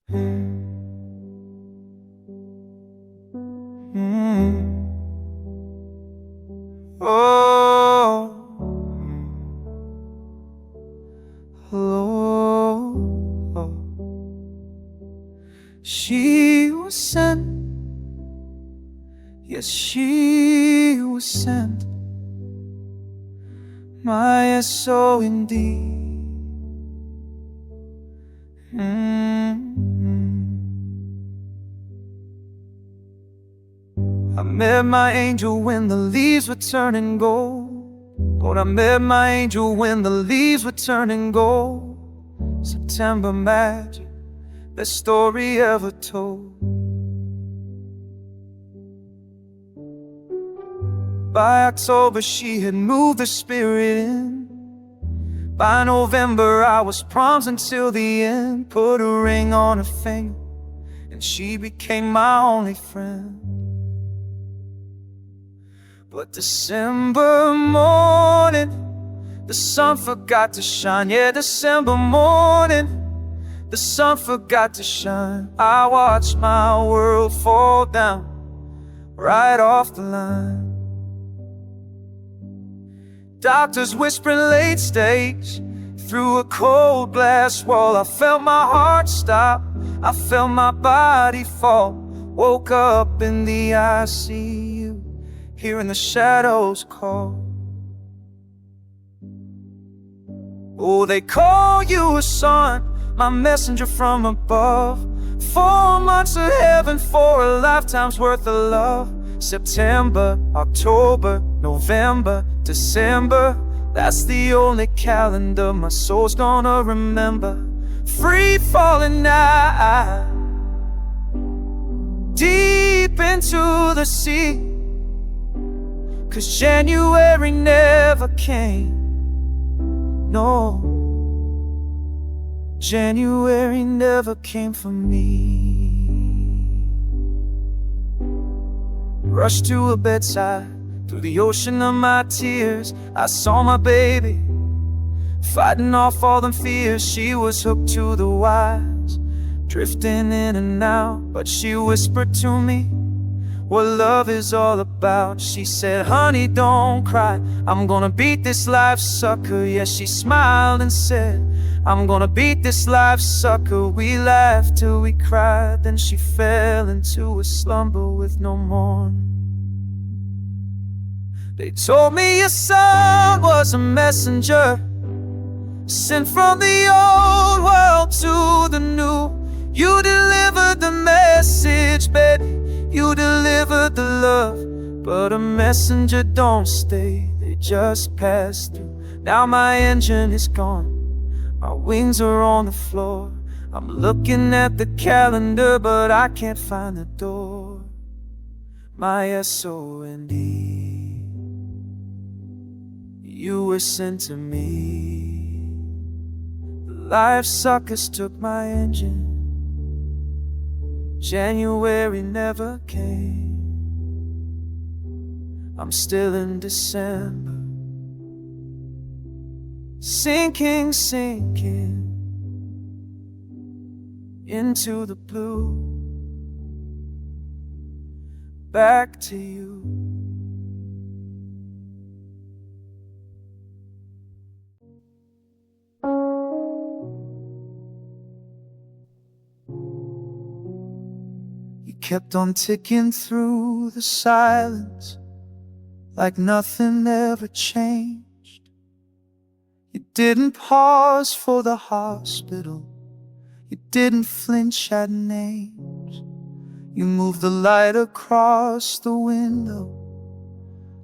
Oh, Lord, she was sent. Yes, she was sent. My S.O.N.D. I met my angel when the leaves were turning gold. Lord, I met my angel when the leaves were turning gold. September magic, best story ever told. By October she had moved her spirit in. By November I was promised until the end. Put a ring on her finger and she became my only friend. But December morning, the sun forgot to shine. Yeah, December morning, the sun forgot to shine. I watched my world fall down right off the line. Doctors whispering late stage. Through a cold glass wall I felt my heart stop. I felt my body fall. Woke up in the ICU, hearing the shadows call. Oh, they call you a son, my messenger from above. 4 months of heaven for a lifetime's worth of love. September, October, November, December, that's the only calendar my soul's gonna remember. Free falling now, deep into the sea, 'cause January never came. No, January never came for me. Rushed to a bedside, through the ocean of my tears I saw my baby, fighting off all them fears. She was hooked to the wires, drifting in and out, but she whispered to me what love is all about. She said, honey, don't cry, I'm gonna beat this life sucker. Yeah, she smiled and said, I'm gonna beat this life sucker. We laughed till we cried, then she fell into a slumber with no morning. They told me your son was a messenger, sent from the old world to the new. You delivered the message, baby, you delivered the love. But a messenger don't stay, they just pass through. Now my engine is gone, my wings are on the floor. I'm looking at the calendar, but I can't find the door. My S.O.N.D. You were sent to me. The life suckers took my engine. January never came. I'm still in December, sinking, sinking into the blue. Back to you. You kept on ticking through the silence like nothing ever changed. You didn't pause for the hospital, you didn't flinch at names. You moved the light across the window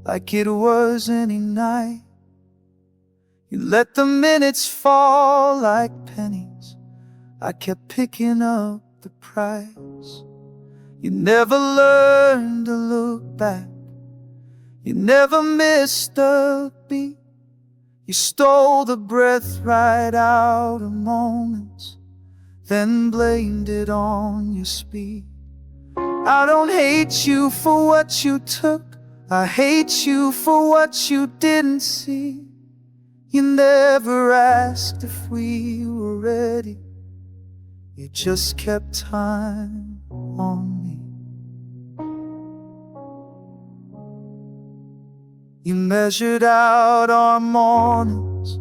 like it was any night. You let the minutes fall like pennies, I kept picking up the price. You never learned to look back, you never missed a beat. You stole the breath right out of moments, then blamed it on your speed. I don't hate you for what you took, I hate you for what you didn't see. You never asked if we were ready, You just kept time on me. You measured out our mornings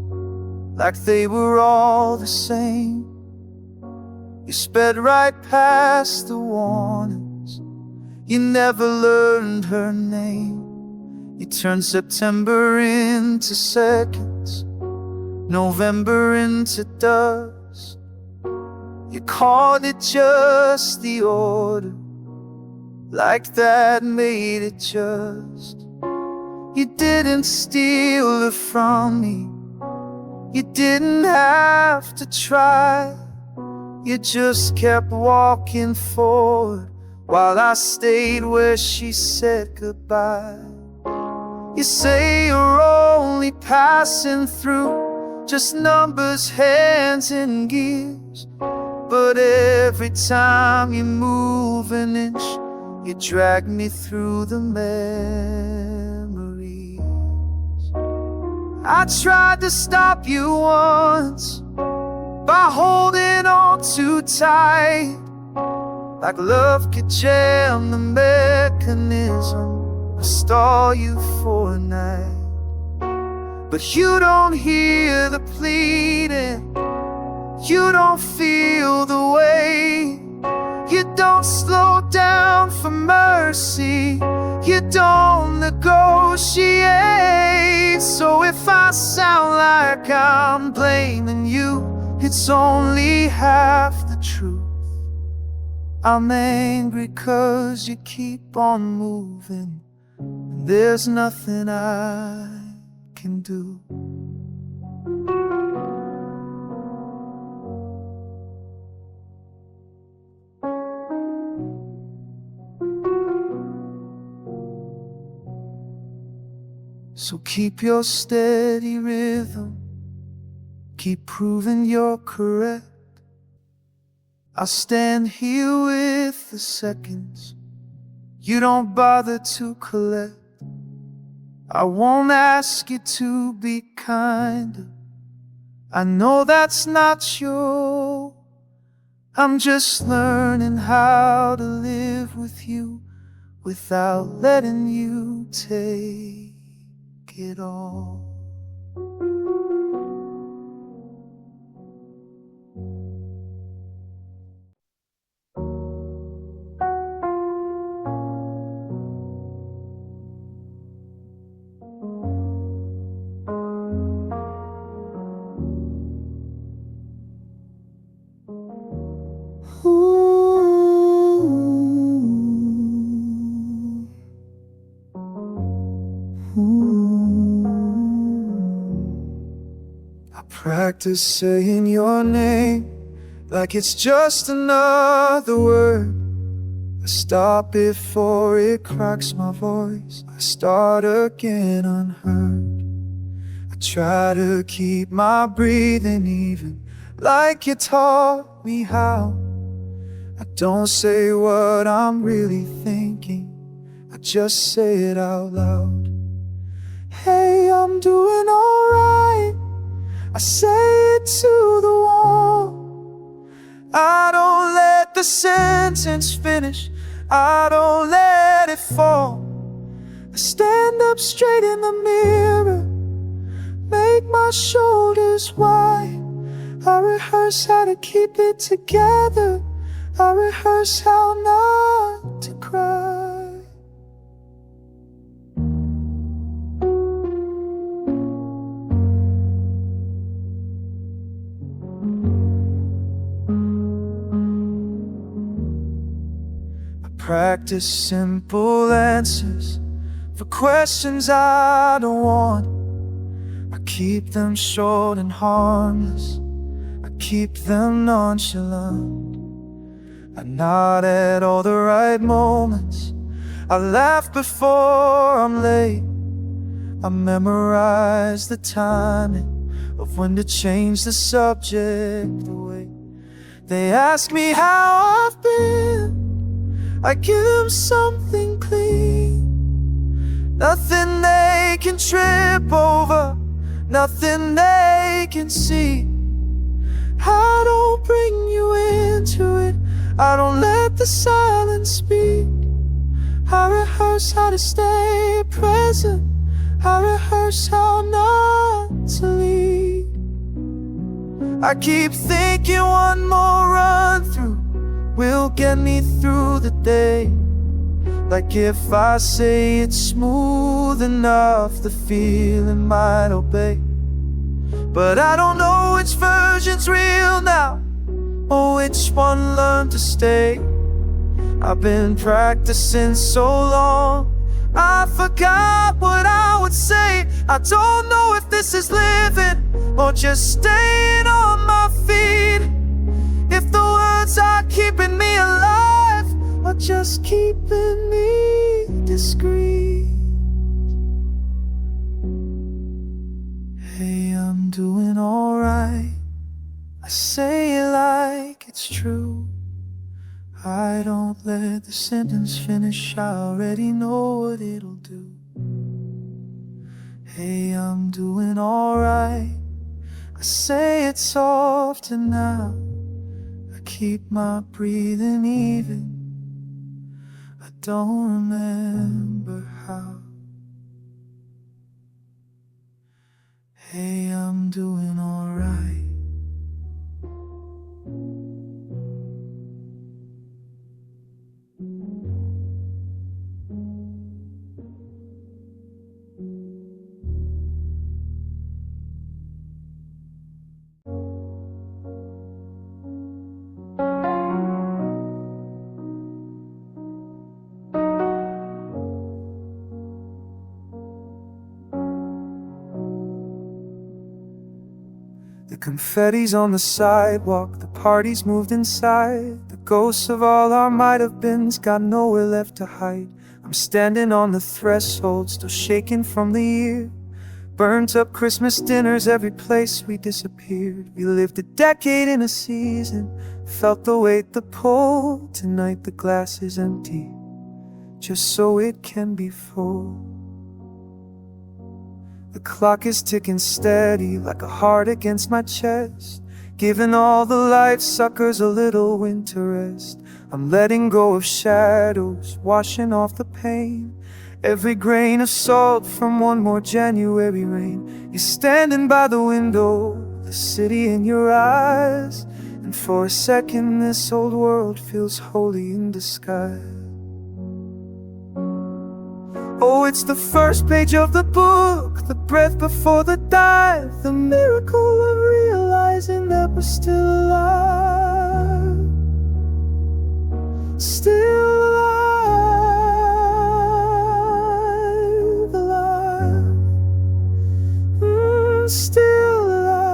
like they were all the same. You sped right past the warnings. You never learned her name. You turned September into seconds, November into dust. You called it just the order, like that made it just. You didn't steal her from me. You didn't have to try. You just kept walking forward while I stayed where she said goodbye. You say you're only passing through, just numbers, hands, and gears. But every time you move an inch, you drag me through the memories. I tried to stop you once by holding on too tight, like love could jam the mechanism or stall you for a night. But you don't hear the pleading, you don't feel the weight. You don't slow down for mercy, you don't negotiate. So if I sound like I'm blaming you, it's only half the truth. I'm angry 'cause you keep on moving, and there's nothing I can do. So keep your steady rhythm, keep proving you're correct. I'll stand here with the seconds you don't bother to collect. I won't ask you to be kinder, I know that's not you. I'm just learning how to live with you without letting you take it all. I practice saying your name like it's just another word. I stop before it cracks my voice, I start again unheard. I try to keep my breathing even, like you taught me how. I don't say what I'm really thinking, I just say it out loud. Hey, I'm doing alright, I say it to the wall. I don't let the sentence finish, I don't let it fall. I stand up straight in the mirror, make my shoulders wide. I rehearse how to keep it together, I rehearse how not to cry. Practice simple answers for questions I don't want. I keep them short and harmless, I keep them nonchalant. I nod at all the right moments, I laugh before I'm late. I memorize the timing of when to change the subject away. They ask me how I've been, I give them something clean. Nothing they can trip over, nothing they can see. I don't bring you into it. I don't let the silence speak. I rehearse how to stay present. I rehearse how not to leave. I keep thinking one more run through will get me through the day. Like if I say it's smooth enough, the feeling might obey. But I don't know which version's real now, or which one learned to stay. I've been practicing so long, I forgot what I would say. I don't know if this is living or just staying on my feet. If the words are keeping me alive or just keeping me discreet. Hey, I'm doing alright. I say it like it's true. I don't let the sentence finish, I already know what it'll do. Hey, I'm doing alright. I say it soft and now I keep my breathing even. I don't remember how. Hey, I'm doing alright. The confetti's on the sidewalk, the party's moved inside. The ghosts of all our might-have-beens got nowhere left to hide. I'm standing on the threshold, still shaking from the year. Burnt up Christmas dinners, every place we disappeared. We lived a decade in a season, felt the weight, the pull. Tonight the glass is empty, just so it can be full. The clock is ticking steady like a heart against my chest, giving all the light suckers a little winter rest. I'm letting go of shadows, washing off the pain. Every grain of salt from one more January rain. You're standing by the window, the city in your eyes, and for a second this old world feels holy in disguise. Oh, it's the first page of the book, the breath before the dive, the miracle of realizing that we're still alive. Still alive, alive, still alive.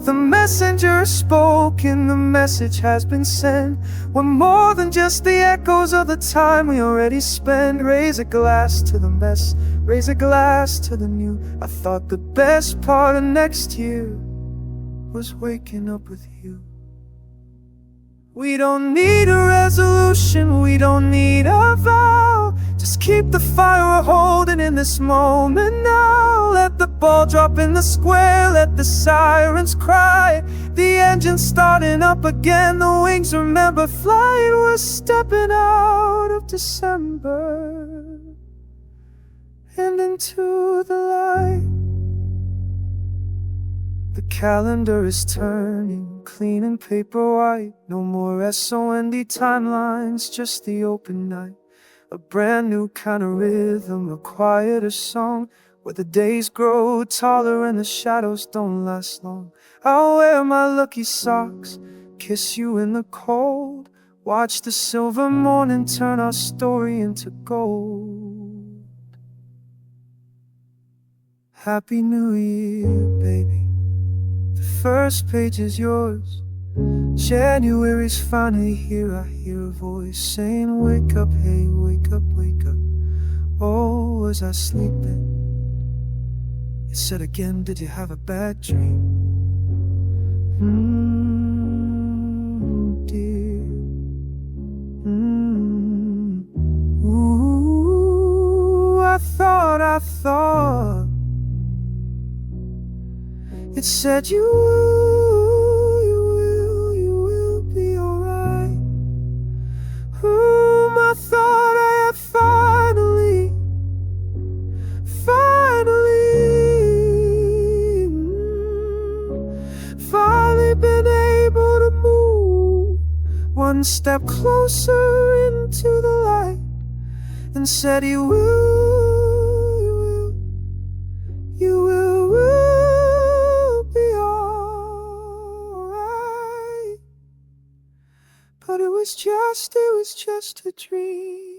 The messenger spoke and the message has been sent. We're more than just the echoes of the time we already spent. Raise a glass to the mess, raise a glass to the new. I thought the best part of next year was waking up with you. We don't need a resolution, we don't need a vow. Just keep the fire we're holding in this moment now. Let the ball drop in the square, let the sirens cry. The engine's starting up again, the wings remember flying. We're stepping out of December and into the light. The calendar is turning, clean and paper white. No more S.O.N.D timelines, just the open night. A brand new kind of rhythm, a quieter song, where the days grow taller and the shadows don't last long. I'll wear my lucky socks, kiss you in the cold, watch the silver morning turn our story into gold. Happy New Year, baby. The first page is yours. January's finally here. I hear a voice saying, wake up, hey, wake up, wake up. Oh, was I sleeping? It said again, did you have a bad dream? Dear. Ooh, I thought said you will be alright. I thought I had finally been able to move one step closer into the light, and said you will be alright. But it was just a dream.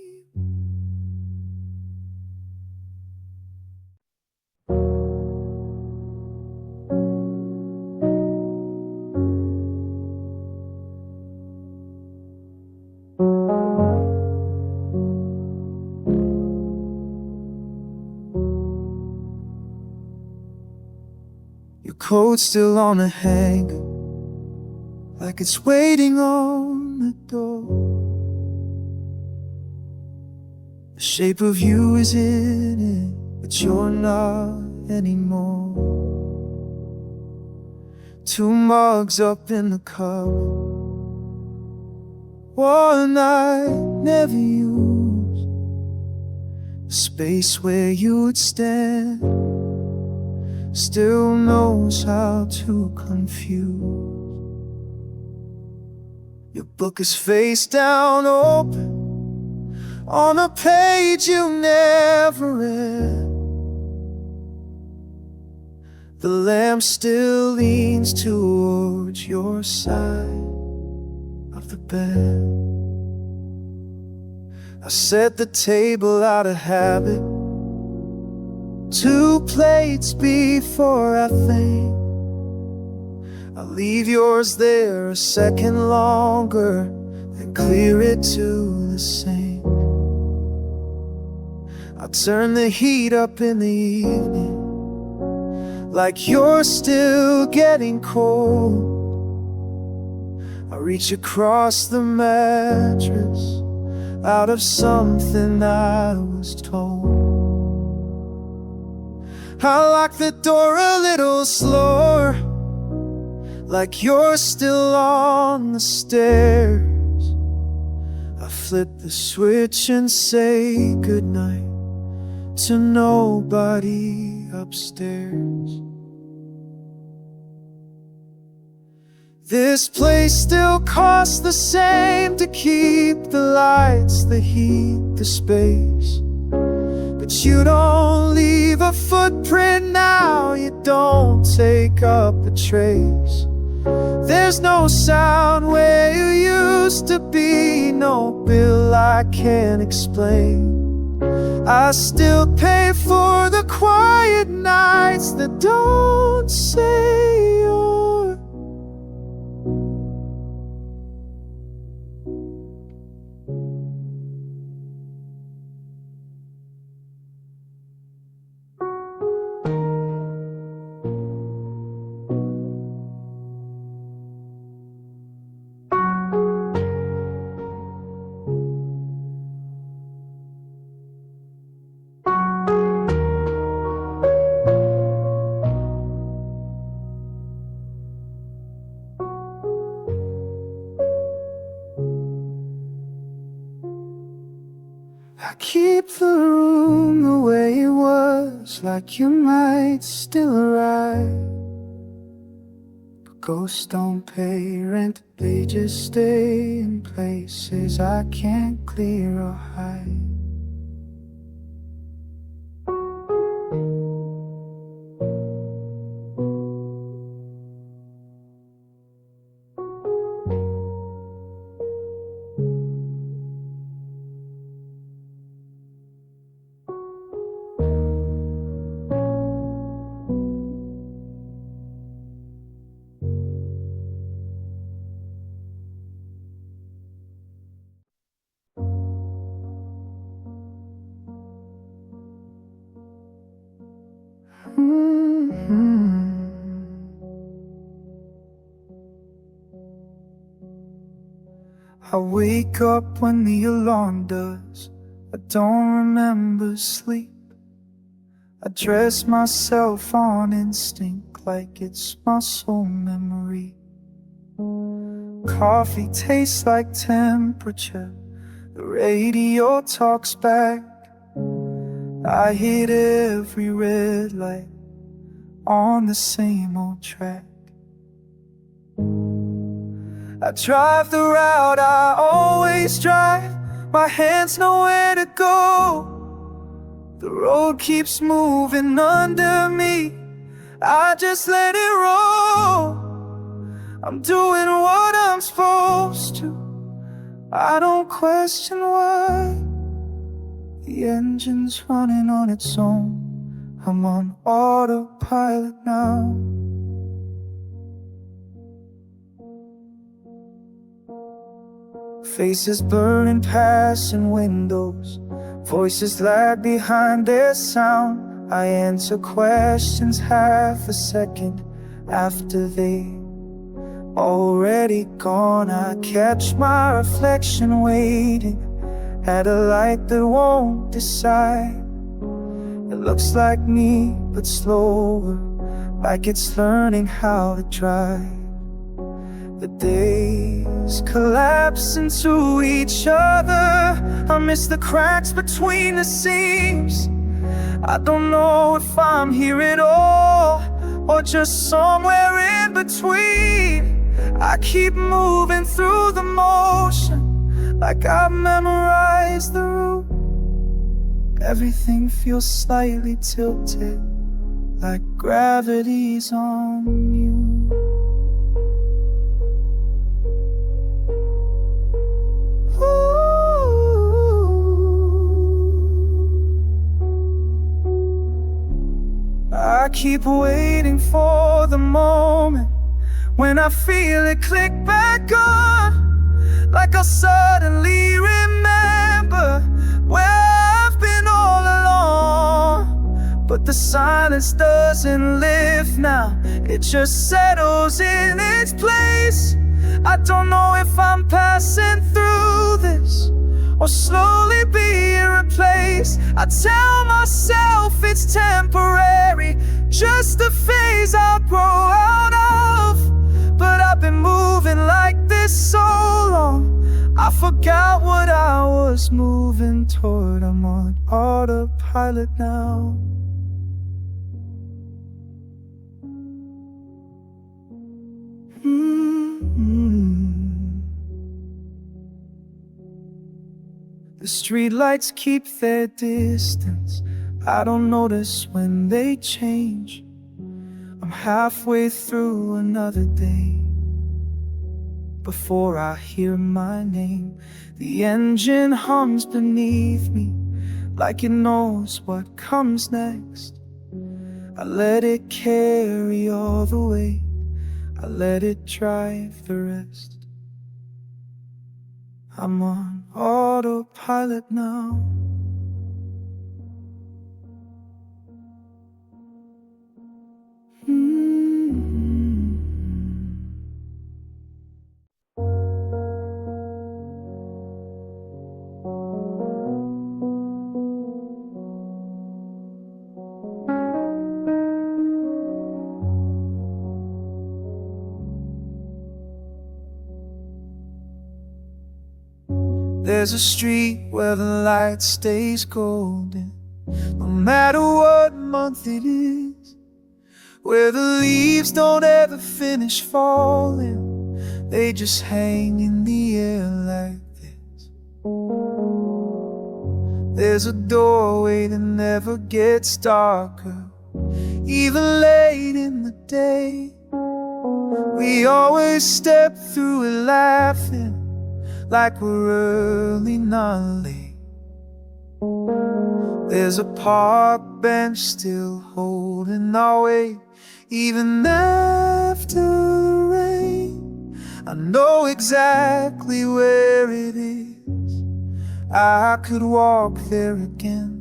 Your coat's still on the hanger, like it's waiting on the door. The shape of you is in it, but you're not anymore. 2 mugs up in the cupboard, one I never used. The space where you would stand still knows how to confuse. Your book is face down open on a page you never read. The lamp still leans towards your side of the bed. I set the table out of habit, 2 plates before I think. I'll leave yours there a second longer and clear it to the sink. I'll turn the heat up in the evening, like you're still getting cold. I reach across the mattress out of something I was told. I lock the door a little slower, like you're still on the stairs. I flip the switch and say goodnight to nobody upstairs. This place still costs the same to keep the lights, the heat, the space. But you don't leave a footprint now, you don't take up a trace. There's no sound where you used to be, no bill I can't explain. I still pay for the quiet nights that don't say you're. I keep the room the way it was, like you might still arrive. But ghosts don't pay rent, they just stay in places I can't clear or hide. I wake up when the alarm does. I don't remember sleep. I dress myself on instinct, like it's muscle memory. Coffee tastes like temperature. The radio talks back. I hit every red light on the same old track. I drive the route I always drive. My hands know where to go. The road keeps moving under me. I just let it roll. I'm doing what I'm supposed to. I don't question why. The engine's running on its own. I'm on autopilot now. Faces burning, passing windows. Voices lag behind their sound. I answer questions half a second after they already gone. I catch my reflection waiting at a light that won't decide. It looks like me, but slower, like it's learning how to drive. The days collapse into each other. I miss the cracks between the seams. I don't know if I'm here at all, or just somewhere in between. I keep moving through the motion, like I've memorized the route. Everything feels slightly tilted, like gravity's on you. I keep waiting for the moment when I feel it click back on, like I'll suddenly remember where I've been all along. But the silence doesn't lift now, it just settles in its place. I don't know if I'm passing through this or slowly being replaced. I tell myself it's temporary, just a phase I'll grow out of. But I've been moving like this so long, I forgot what I was moving toward. I'm on autopilot now. The streetlights keep their distance. I don't notice when they change. I'm halfway through another day before I hear my name. The engine hums beneath me, like it knows what comes next. I let it carry all the weight, I let it drive the rest. I'm on autopilot now. There's a street where the light stays golden, no matter what month it is, where the leaves don't ever finish falling, they just hang in the air like this. There's a doorway that never gets darker, even late in the day. We always step through it laughing, like we're early, not late. There's a park bench still holding our weight, even after the rain. I know exactly where it is, I could walk there again.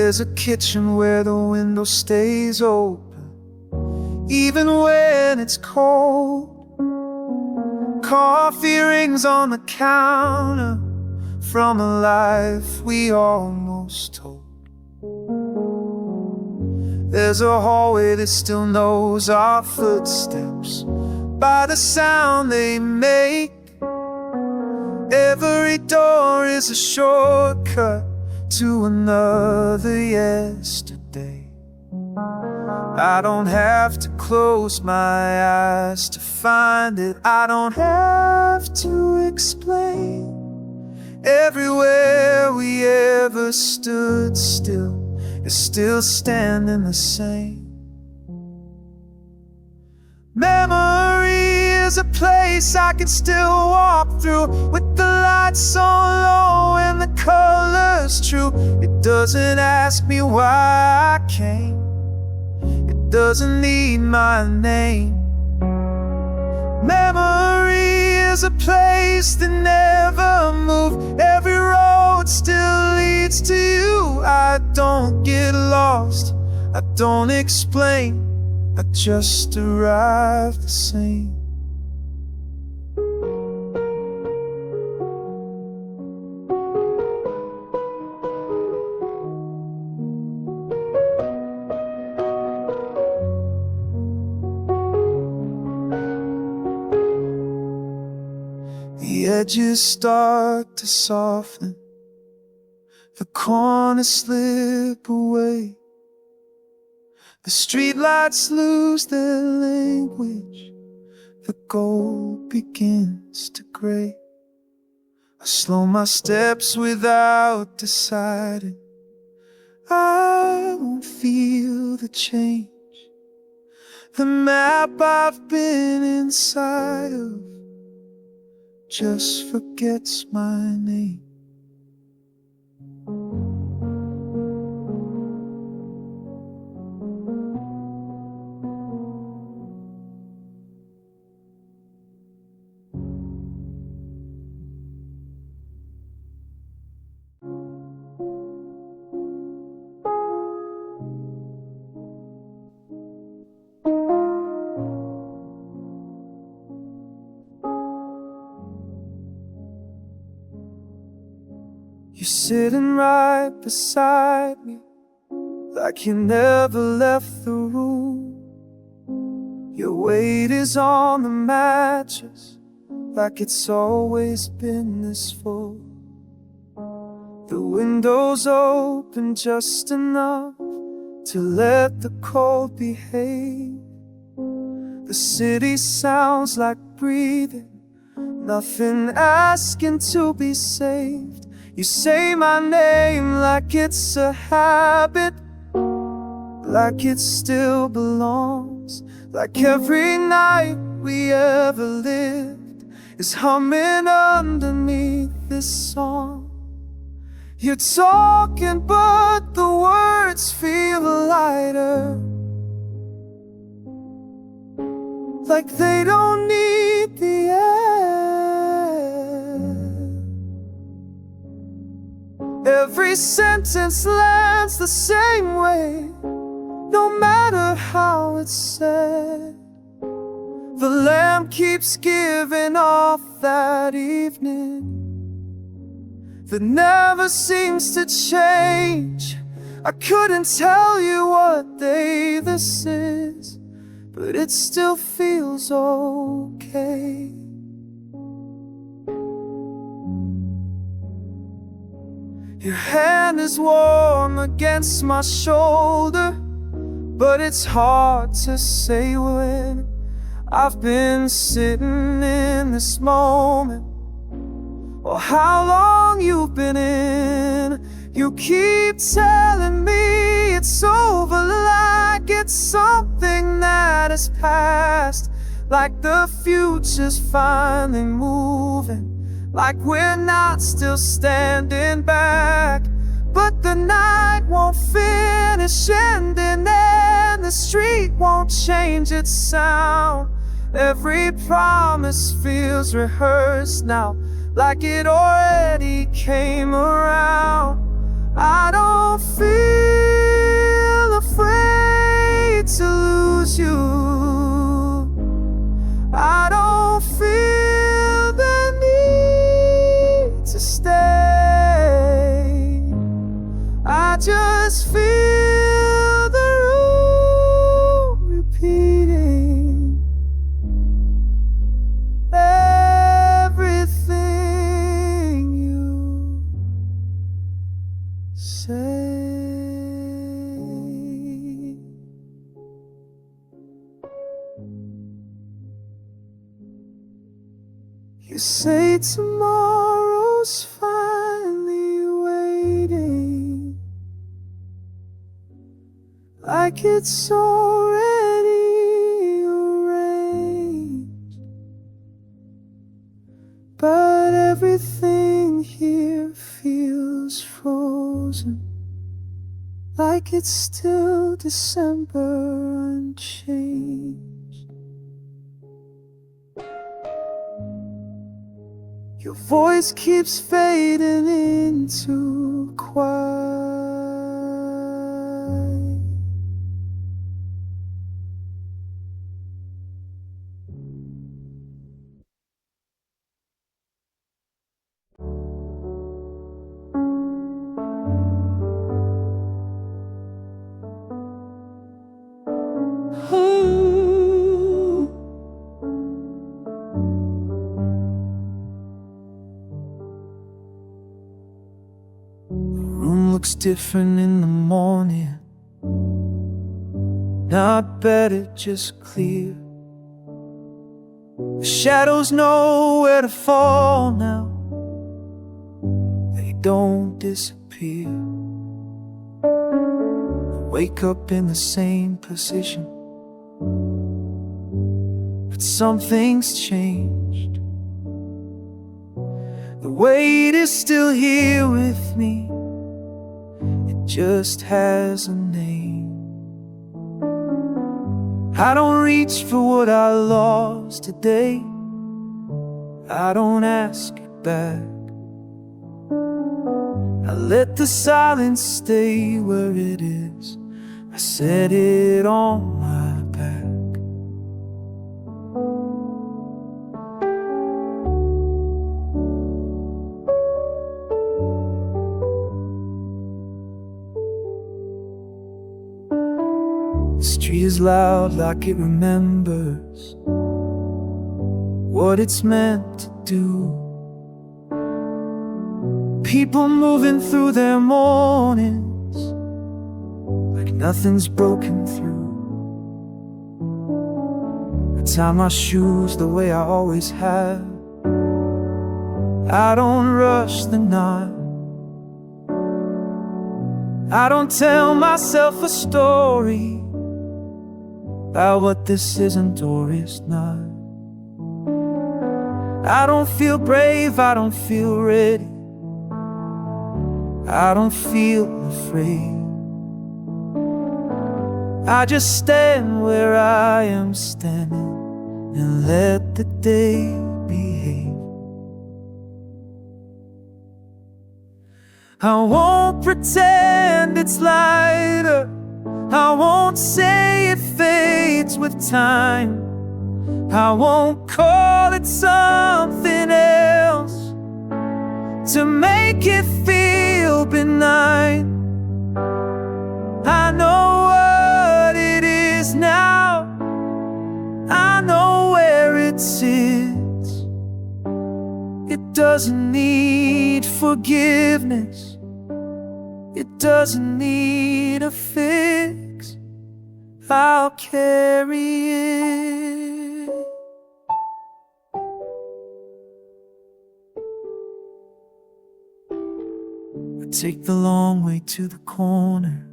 There's a kitchen where the window stays open, even when it's cold. Coffee rings on the counter from a life we almost told. There's a hallway that still knows our footsteps by the sound they make. Every door is a shortcut to another yesterday. I don't have to close my eyes to find it. I don't have to explain. Everywhere we ever stood still is still standing the same. Memory is a place I can still walk through, with the lights on low and the colors true. It doesn't ask me why I came, it doesn't need my name. Memory is a place that never moved. Every road still leads to you. I don't get lost, I don't explain, I just arrive the same. The edges start to soften, the corners slip away. The streetlights lose their language, the gold begins to gray. I slow my steps without deciding, I won't feel the change. The map I've been inside of just forgets my name. You're sitting right beside me, like you never left the room. Your weight is on the mattress, like it's always been this full. The window's open just enough to let the cold behave. The city sounds like breathing, nothing asking to be saved. You say my name like it's a habit, like it still belongs, like every night we ever lived is humming underneath this song. You're talking but the words feel lighter, like they don't need the air. Every sentence lands the same way, no matter how it's said. The lamp keeps giving off that evening that never seems to change. I couldn't tell you what day this is, but it still feels okay. Your hand is warm against my shoulder, but it's hard to say when I've been sitting in this moment, or how long you've been in. You keep telling me it's over, like it's something that has passed, like the future's finally moving, like we're not still standing back. But the night won't finish ending, and the street won't change its sound. Every promise feels rehearsed now, like it already came around. I don't feel afraid to lose you. I don't feel the need to stay. I just feel the room repeating everything you say. You say tomorrow's finally waiting, like it's already arranged. But everything here feels frozen, like it's still December unchanged. Your voice keeps fading into quiet. Looks different in the morning, not better, just clear. The shadows know where to fall now, they don't disappear. I wake up in the same position, but something's changed. The weight is still here with me, just has a name. I don't reach for what I lost today, I don't ask it back. I let the silence stay where it is, I set it on my back. The street is loud like it remembers what it's meant to do. People moving through their mornings like nothing's broken through. I tie my shoes the way I always have, I don't rush the night. I don't tell myself a story about what this isn't or is not. I don't feel brave, I don't feel ready, I don't feel afraid. I just stand where I am standing and let the day behave. I won't pretend it's lighter, I won't say it fades with time, I won't call it something else to make it feel benign. I know what it is now, I know where it sits. It doesn't need forgiveness, it doesn't need a fix, I'll carry it. I take the long way to the corner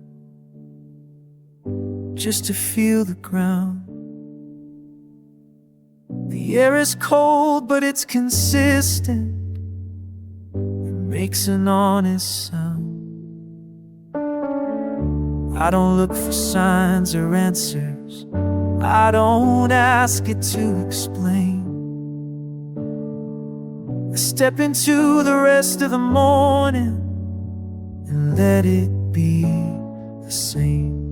just to feel the ground. The air is cold but it's consistent, it makes an honest sound. I don't look for signs or answers, I don't ask it to explain. I step into the rest of the morning and let it be the same.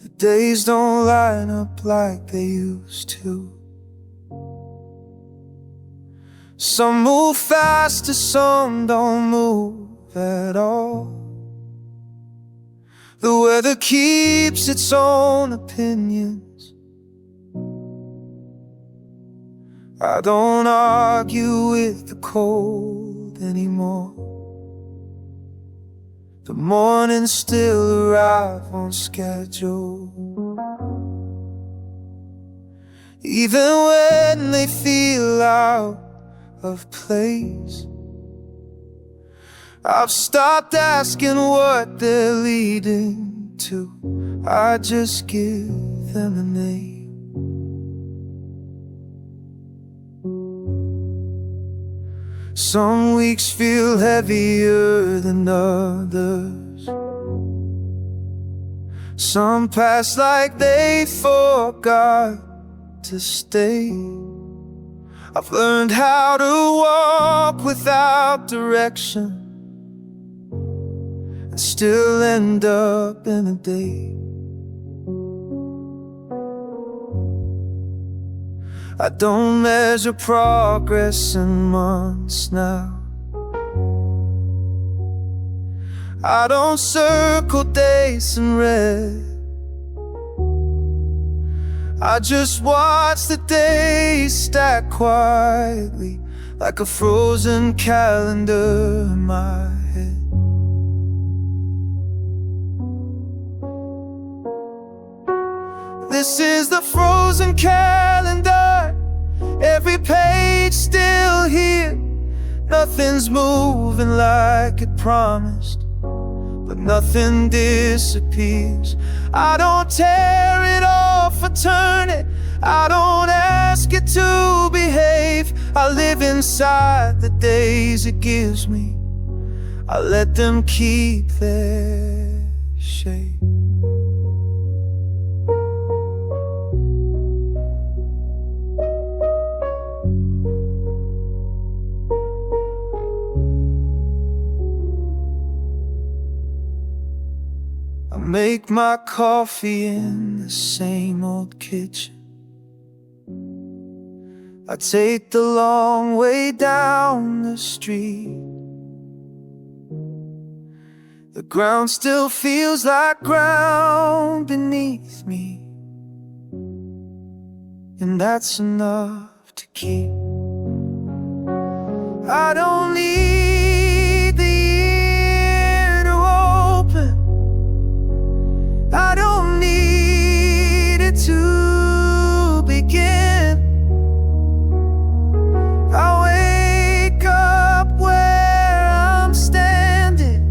The days don't line up like they used to. Some move faster, some don't move at all. The weather keeps its own opinions. I don't argue with the cold anymore. The mornings still arrive on schedule, even when they feel out of place. I've stopped asking what they're leading to. I just give them a name. Some weeks feel heavier than others. Some pass like they forgot to stay. I've learned how to walk without direction and still end up in a day. I don't measure progress in months now. I don't circle days in red. I just watch the days stack quietly, like a frozen calendar in my head. This is the frozen calendar. Every page still here. Nothing's moving like it promised, but nothing disappears. I don't tear it off or turn it. I don't ask it to behave. I live inside the days it gives me. I let them keep their shape. I make my coffee in the same old kitchen. I take the long way down the street. The ground still feels like ground beneath me, and that's enough to keep. I don't need the year to open. I don't need it to begin. I wake up where I'm standing,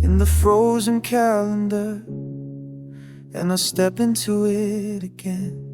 in the frozen calendar, and I step into it again.